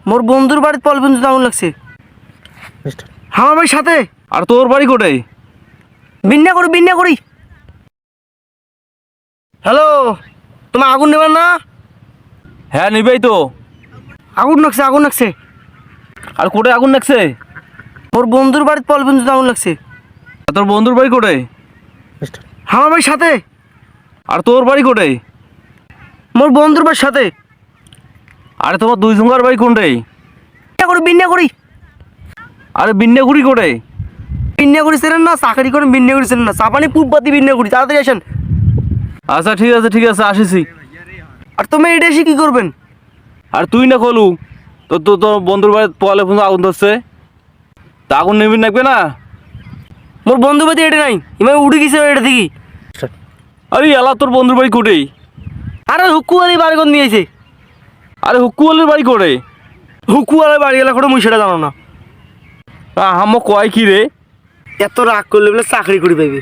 মোর বন্ধুর বাড়িতে পলিথিন জুতা আগুন লাগছে। আমার বাড়ির সাথে। আর তোর বাড়ি কোটাই? বিন্যা করি। হ্যালো, তোমার আগুন নেবেন না? হ্যাঁ নিবেই তো। আগুন লাগছে। আর কোটায় আগুন লাগছে? মোর বন্ধুর বাড়িতে পলিথিন জুতা আগুন লাগছে। আর তোর বন্ধুর বাড়ি কোটায়? আমার বাড়ির সাথে। আর তোর বাড়ি কোটায়? মোর বন্ধুর বাড়ির সাথে। আরে তোমার দুই জঙ্গার বাড়ি কোনটাই? বিন্যা করি। আরে বিন্যাগুড়ি কোটায়? বিন্যা করি ছিলেন না, চাকরি করেন বিন্যা করি ছিলেন না, চাপানি পুববাতি বিন্যা করি, তাড়াতাড়ি আসেন। আচ্ছা ঠিক আছে আসিছি। আর তুমি এটা এসে কি করবেন? আর তুই না কলু তোর বন্ধুর বাড়ি পলে পর্যন্ত আগুন ধরছে, তা আগুন নেবি নাকবে না? মোর বন্ধু বাড়ি এটা নাই, এবার উঠে গেছে এটা থেকে। আরে এলা তোর বন্ধুর বাড়ি কোটাই? আরে হুকুয়ালি বাড়ি কোন নিয়েছে? আরে হুকুয়ালের বাড়ি কোটায়? হুকুয়ালি বাড়ি গেলে করে মুই সেটা জানো না। হাম কয় কি রে? এত রাগ করলে বলে চাকরি করি পাইবে।